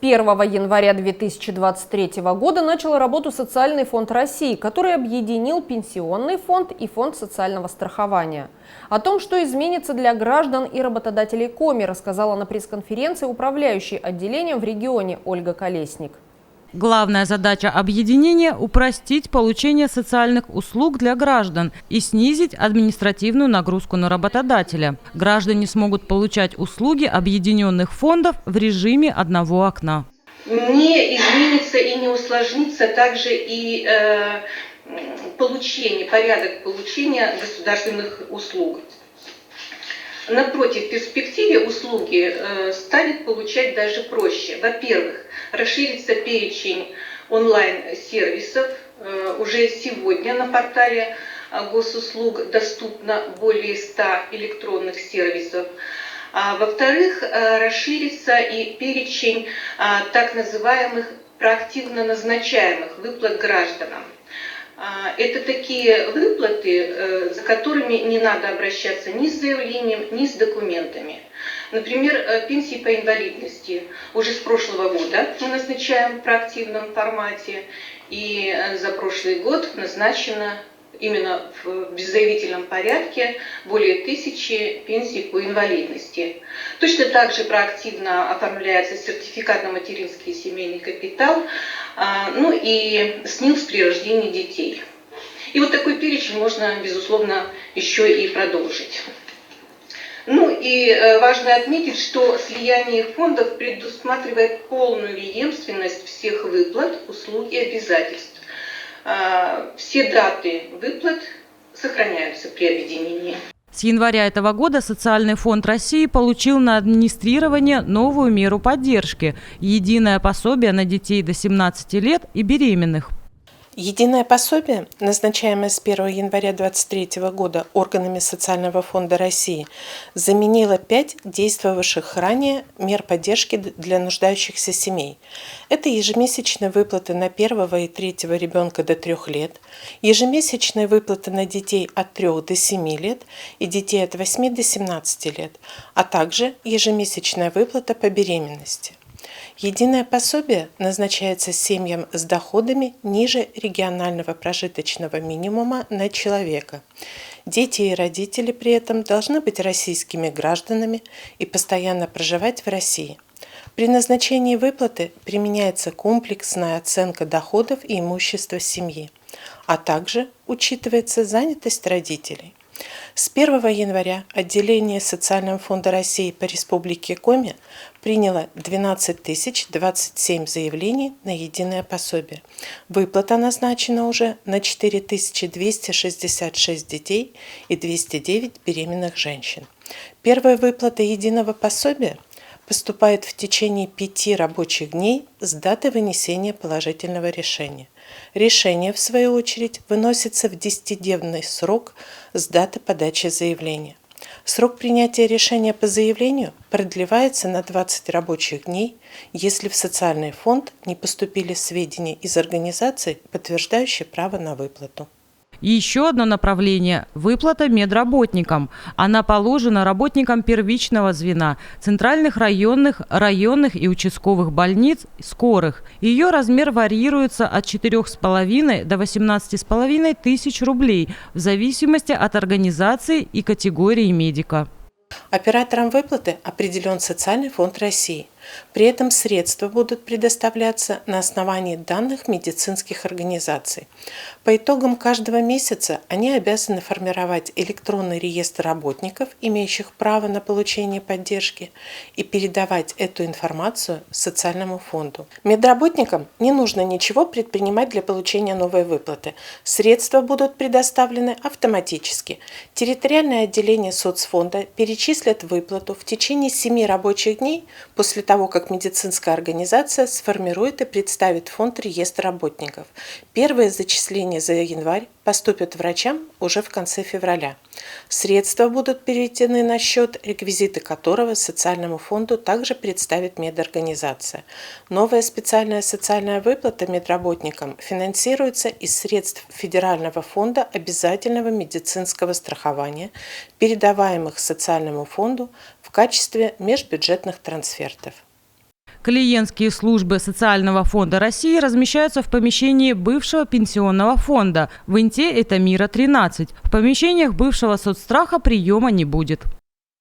1 января 2023 года начал работу Социальный фонд России, который объединил Пенсионный фонд и Фонд социального страхования. О том, что изменится для граждан и работодателей Коми, рассказала на пресс-конференции управляющий отделением в регионе Ольга Колесник. Главная задача объединения – упростить получение социальных услуг для граждан и снизить административную нагрузку на работодателя. Граждане смогут получать услуги объединенных фондов в режиме одного окна. Не изменится и не усложнится также и порядок получения государственных услуг. Напротив, в перспективе услуги станет получать даже проще. Во-первых, расширится перечень онлайн-сервисов. Уже сегодня на портале госуслуг доступно более 100 электронных сервисов. Во-вторых, расширится и перечень так называемых проактивно назначаемых выплат гражданам. Это такие выплаты, за которыми не надо обращаться ни с заявлением, ни с документами. Например, пенсии по инвалидности. Уже с прошлого года мы назначаем в проактивном формате, и за прошлый год назначено именно в беззаявительном порядке более 1000 пенсий по инвалидности. Точно так же проактивно оформляется сертификат на материнский и семейный капитал, ну и СНИЛС при рождении детей. И вот такой перечень можно, безусловно, еще и продолжить. Ну и важно отметить, что слияние фондов предусматривает полную преемственность всех выплат, услуг и обязательств. Все даты выплат сохраняются при объединении. С января этого года Социальный фонд России получил на администрирование новую меру поддержки – единое пособие на детей до 17 лет и беременных. Единое пособие, назначаемое с 1 января 2023 года органами Социального фонда России, заменило 5 действовавших ранее мер поддержки для нуждающихся семей. Это ежемесячные выплаты на первого и третьего ребенка до 3 лет, ежемесячные выплаты на детей от 3 до 7 лет и детей от 8 до 17 лет, а также ежемесячная выплата по беременности. Единое пособие назначается семьям с доходами ниже регионального прожиточного минимума на человека. Дети и родители при этом должны быть российскими гражданами и постоянно проживать в России. При назначении выплаты применяется комплексная оценка доходов и имущества семьи, а также учитывается занятость родителей. С 1 января отделение Социального фонда России по Республике Коми приняло 12 027 заявлений на единое пособие. Выплата назначена уже на 4266 детей и 209 беременных женщин. Первая выплата единого пособия поступает в течение 5 рабочих дней с даты вынесения положительного решения. Решение, в свою очередь, выносится в 10-дневный срок с даты подачи заявления. Срок принятия решения по заявлению продлевается на 20 рабочих дней, если в социальный фонд не поступили сведения из организации, подтверждающие право на выплату. И еще одно направление – выплата медработникам. Она положена работникам первичного звена, центральных районных и участковых больниц, скорых. Ее размер варьируется от 4,5 до 18,5 тысяч рублей в зависимости от организации и категории медика. Оператором выплаты определен Социальный фонд России. При этом средства будут предоставляться на основании данных медицинских организаций. По итогам каждого месяца они обязаны формировать электронный реестр работников, имеющих право на получение поддержки, и передавать эту информацию Социальному фонду. Медработникам не нужно ничего предпринимать для получения новой выплаты. Средства будут предоставлены автоматически. Территориальное отделение соцфонда перечислят выплату в течение 7 рабочих дней после того, как медицинская организация сформирует и представит фонд реестра работников. Первые зачисления за январь поступят врачам уже в конце февраля. Средства будут переведены на счет, реквизиты которого Социальному фонду также представит медорганизация. Новая специальная социальная выплата медработникам финансируется из средств Федерального фонда обязательного медицинского страхования, передаваемых Социальному фонду в качестве межбюджетных трансфертов. К Клиентские службы Социального фонда России размещаются в помещении бывшего пенсионного фонда. В Инте это Мира 13. В помещениях бывшего соцстраха приема не будет.